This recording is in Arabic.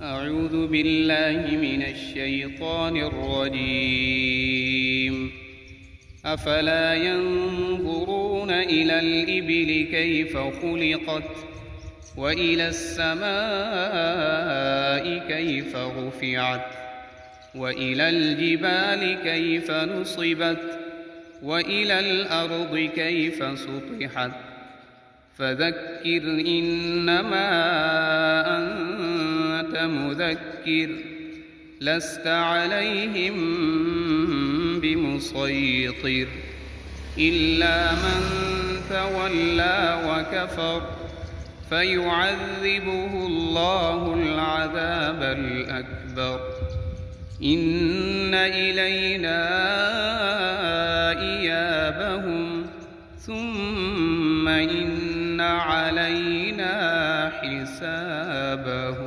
أعوذ بالله من الشيطان الرجيم. أفلا ينظرون إلى الإبل كيف خلقت وإلى السماء كيف رفعت وإلى الجبال كيف نصبت وإلى الأرض كيف سطحت فذكر إنما أنت مذكر لست عليهم بمسيطر إلا من تولى وكفر فيعذبه الله العذاب الأكبر إن إلينا إيابهم ثم إن علينا حسابهم.